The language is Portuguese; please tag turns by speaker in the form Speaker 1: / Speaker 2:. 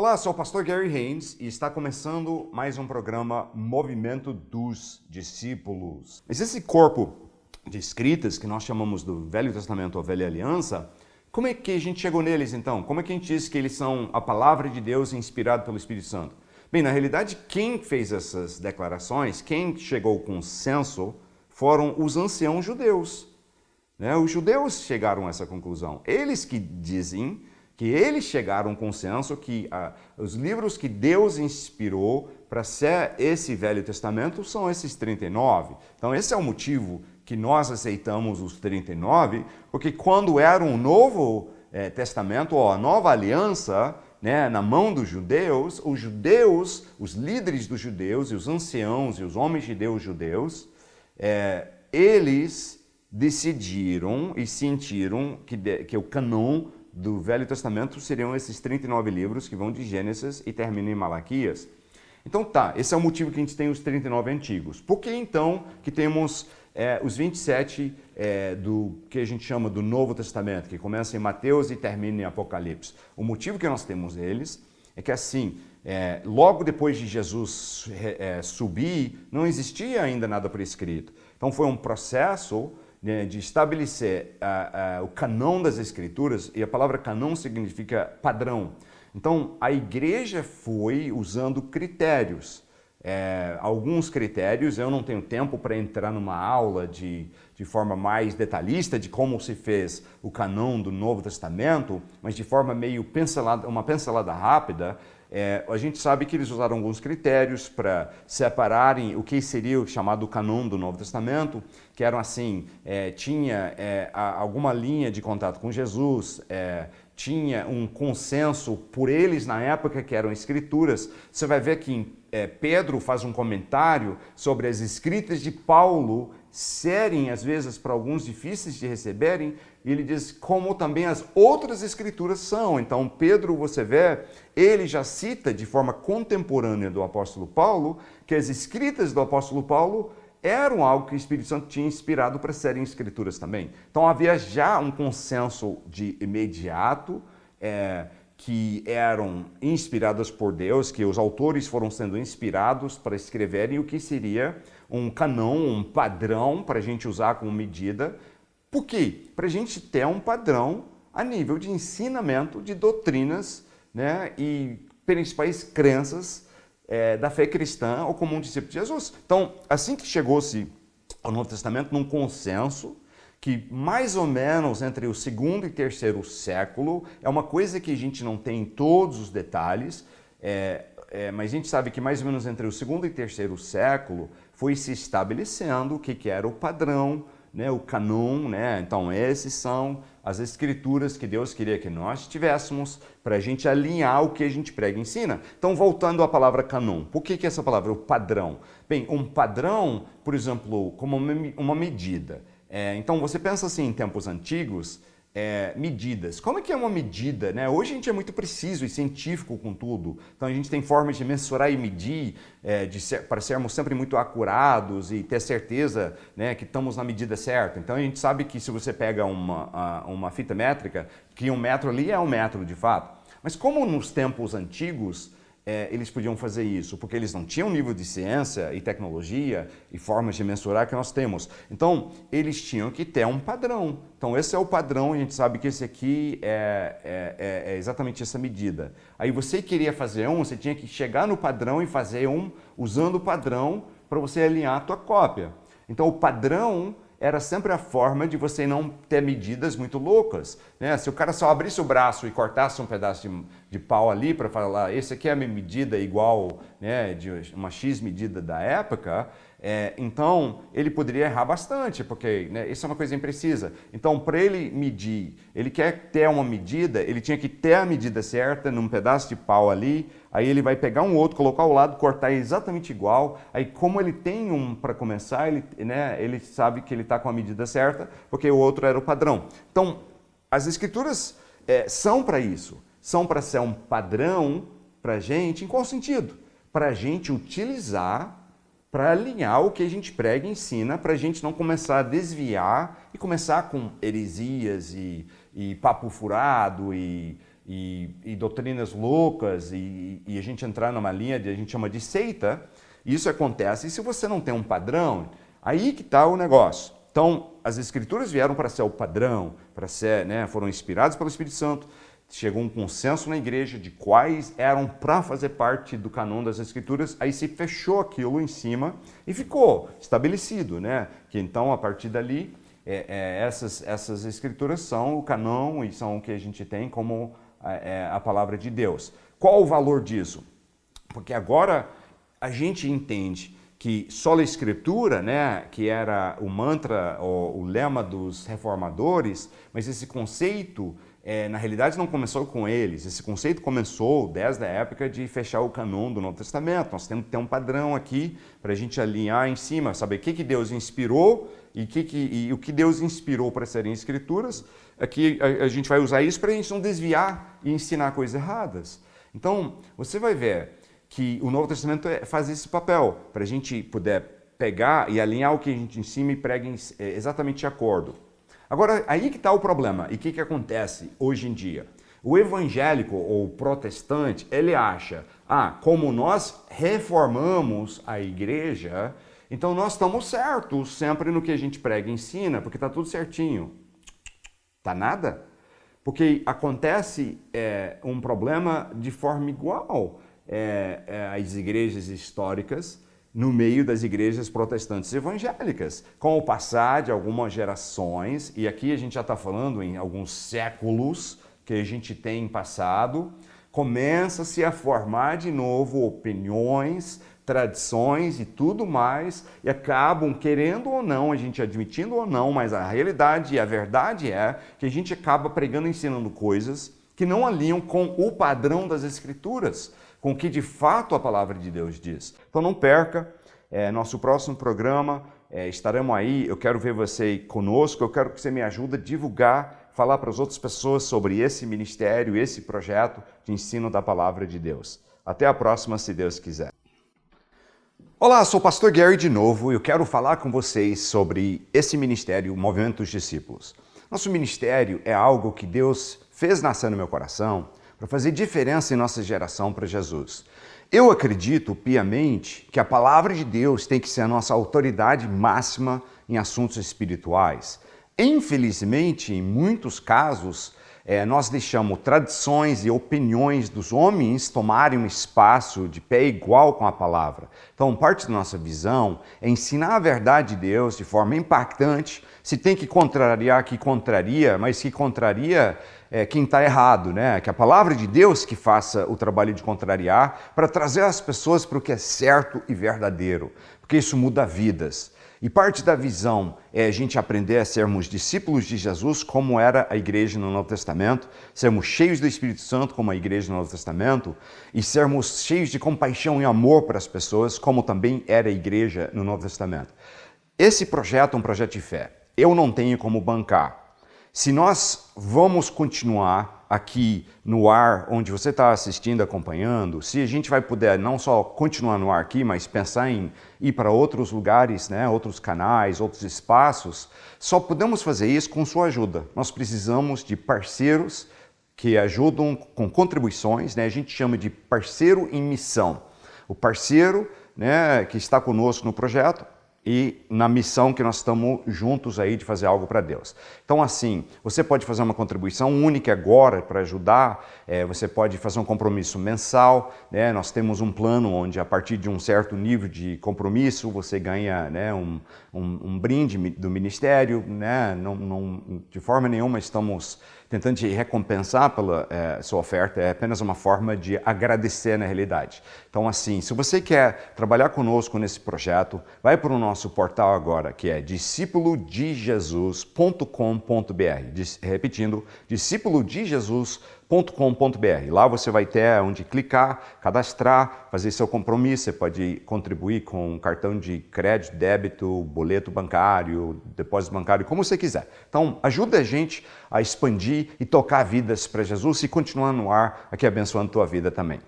Speaker 1: Olá, sou o pastor Gary Haynes e está começando mais um programa Movimento dos Discípulos. Mas esse corpo de escritas que nós chamamos do Velho Testamento ou Velha Aliança, como é que a gente chegou neles então? Como é que a gente diz que eles são a palavra de Deus inspirada pelo Espírito Santo? Bem, na realidade, quem fez essas declarações, quem chegou ao consenso, foram os anciãos judeus. Os judeus chegaram a essa conclusão. Eles que dizem que eles chegaram ao consenso que os livros que Deus inspirou para ser esse Velho Testamento são esses 39. Então esse é o motivo que nós aceitamos os 39, porque quando era um novo testamento, ou a nova aliança, na mão dos judeus, os líderes dos judeus e os anciãos e os homens de Deus judeus, eles decidiram e sentiram que o canon do Velho Testamento seriam esses 39 livros que vão de Gênesis e terminam em Malaquias. Então esse é o motivo que a gente tem os 39 antigos. Por que então que temos os 27 do que a gente chama do Novo Testamento, que começa em Mateus e termina em Apocalipse? O motivo que nós temos eles é que assim, logo depois de Jesus subir, não existia ainda nada por escrito. Então foi um processo de estabelecer o canon das Escrituras, e a palavra canon significa padrão. Então, a igreja foi usando critérios. Alguns critérios, eu não tenho tempo para entrar numa aula de forma mais detalhista de como se fez o canon do Novo Testamento, mas de forma meio uma pincelada rápida, a gente sabe que eles usaram alguns critérios para separarem o que seria o chamado canon do Novo Testamento, que eram assim, tinha alguma linha de contato com Jesus, tinha um consenso por eles na época que eram escrituras. Você vai ver que Pedro faz um comentário sobre as escritas de Paulo serem, às vezes, para alguns difíceis de receberem, e ele diz como também as outras escrituras são. Então, Pedro, você vê, ele já cita de forma contemporânea do apóstolo Paulo, que as escritas do apóstolo Paulo eram algo que o Espírito Santo tinha inspirado para serem escrituras também. Então, havia já um consenso de imediato, que eram inspiradas por Deus, que os autores foram sendo inspirados para escreverem o que seria um canon, um padrão para a gente usar como medida. Por quê? Para a gente ter um padrão a nível de ensinamento de doutrinas, e principais crenças da fé cristã ou como um discípulo de Jesus. Então, assim que chegou-se ao Novo Testamento, num consenso, que mais ou menos entre o segundo e terceiro século, é uma coisa que a gente não tem em todos os detalhes, mas a gente sabe que mais ou menos entre o segundo e terceiro século foi se estabelecendo o que era o padrão, o canon, Então esses são as escrituras que Deus queria que nós tivéssemos para a gente alinhar o que a gente prega e ensina. Então, voltando à palavra canon, por que essa palavra, o padrão? Bem, um padrão, por exemplo, como uma medida. Então, você pensa assim em tempos antigos, medidas. Como é que é uma medida? Hoje a gente é muito preciso e científico com tudo. Então, a gente tem formas de mensurar e medir para sermos sempre muito acurados e ter certeza que estamos na medida certa. Então, a gente sabe que se você pega uma fita métrica, que um metro ali é um metro de fato. Mas como nos tempos antigos, eles podiam fazer isso, porque eles não tinham nível de ciência e tecnologia e formas de mensurar que nós temos. Então, eles tinham que ter um padrão. Então, esse é o padrão, a gente sabe que esse aqui é exatamente essa medida. Aí você queria fazer você tinha que chegar no padrão e fazer usando o padrão para você alinhar a tua cópia. Então, o padrão era sempre a forma de você não ter medidas muito loucas. Se o cara só abrisse o braço e cortasse um pedaço de pau ali para falar, esse aqui é a minha medida igual, de uma X medida da época, então ele poderia errar bastante, porque isso é uma coisa imprecisa. Então, para ele medir, ele quer ter uma medida, ele tinha que ter a medida certa num pedaço de pau ali, aí ele vai pegar um outro, colocar ao lado, cortar exatamente igual. Aí, como ele tem para começar, ele sabe que ele está com a medida certa, porque o outro era o padrão. Então, as escrituras são para isso, são para ser um padrão para a gente. Em qual sentido? Para a gente utilizar, para alinhar o que a gente prega e ensina, para a gente não começar a desviar e começar com heresias e papo furado e e doutrinas loucas e a gente entrar numa linha que a gente chama de seita, isso acontece. E se você não tem um padrão, aí que está o negócio. Então, as Escrituras vieram para ser o padrão, para ser, né, foram inspiradas pelo Espírito Santo. Chegou um consenso na igreja de quais eram para fazer parte do canon das Escrituras, aí se fechou aquilo em cima e ficou estabelecido, né? Que então, a partir dali, essas Escrituras são o canon e são o que a gente tem como a palavra de Deus. Qual o valor disso? Porque agora a gente entende que sola Escritura, né, que era o mantra, o lema dos reformadores, mas esse conceito, na realidade, não começou com eles. Esse conceito começou desde a época de fechar o canon do Novo Testamento. Nós temos que ter um padrão aqui para a gente alinhar em cima, saber o que Deus inspirou e o que Deus inspirou para serem Escrituras. Aqui a gente vai usar isso para a gente não desviar e ensinar coisas erradas. Então, você vai ver que o Novo Testamento faz esse papel, para a gente poder pegar e alinhar o que a gente ensina e prega exatamente de acordo. Agora, aí que está o problema. E o que acontece hoje em dia? O evangélico ou protestante, ele acha, como nós reformamos a igreja, então nós estamos certos sempre no que a gente prega e ensina, porque está tudo certinho. Tá nada? Porque acontece um problema de forma igual às igrejas históricas, no meio das igrejas protestantes evangélicas. Com o passar de algumas gerações, e aqui a gente já está falando em alguns séculos que a gente tem passado, começa-se a formar de novo opiniões, tradições e tudo mais, e acabam, querendo ou não, a gente admitindo ou não, mas a realidade e a verdade é que a gente acaba pregando e ensinando coisas que não alinham com o padrão das Escrituras, com o que de fato a palavra de Deus diz. Então não perca, nosso próximo programa, estaremos aí, eu quero ver você conosco, eu quero que você me ajude a divulgar, falar para as outras pessoas sobre esse ministério, esse projeto de ensino da palavra de Deus. Até a próxima, se Deus quiser. Olá, sou o pastor Gary de novo e eu quero falar com vocês sobre esse ministério, o Movimento dos Discípulos. Nosso ministério é algo que Deus fez nascer no meu coração para fazer diferença em nossa geração para Jesus. Eu acredito piamente que a palavra de Deus tem que ser a nossa autoridade máxima em assuntos espirituais. Infelizmente, em muitos casos, nós deixamos tradições e opiniões dos homens tomarem um espaço de pé igual com a palavra. Então, parte da nossa visão é ensinar a verdade de Deus de forma impactante. Se tem que contrariar, que contraria, mas que contraria quem está errado, né? Que a palavra de Deus que faça o trabalho de contrariar para trazer as pessoas para o que é certo e verdadeiro, porque isso muda vidas. E parte da visão é a gente aprender a sermos discípulos de Jesus, como era a igreja no Novo Testamento, sermos cheios do Espírito Santo, como a igreja no Novo Testamento, e sermos cheios de compaixão e amor para as pessoas, como também era a igreja no Novo Testamento. Esse projeto é um projeto de fé. Eu não tenho como bancar. Se nós vamos continuar aqui no ar, onde você está assistindo, acompanhando, se a gente vai poder não só continuar no ar aqui, mas pensar em ir para outros lugares, né, outros canais, outros espaços, só podemos fazer isso com sua ajuda. Nós precisamos de parceiros que ajudam com contribuições, né, a gente chama de parceiro em missão. O parceiro, né, que está conosco no projeto, e na missão que nós estamos juntos aí de fazer algo para Deus. Então assim, você pode fazer uma contribuição única agora para ajudar, você pode fazer um compromisso mensal, né? Nós temos um plano onde a partir de um certo nível de compromisso você ganha, né, um brinde do ministério, né? De forma nenhuma estamos tentando te recompensar pela sua oferta, é apenas uma forma de agradecer na realidade. Então assim, se você quer trabalhar conosco nesse projeto, vai para o nosso portal agora, que é discipulodejesus.com.br. Repetindo, discipulodejesus.com.br. Lá você vai ter onde clicar, cadastrar, fazer seu compromisso. Você pode contribuir com um cartão de crédito, débito, boleto bancário, depósito bancário, como você quiser. Então, ajuda a gente a expandir e tocar vidas para Jesus e continuar no ar aqui abençoando a tua vida também.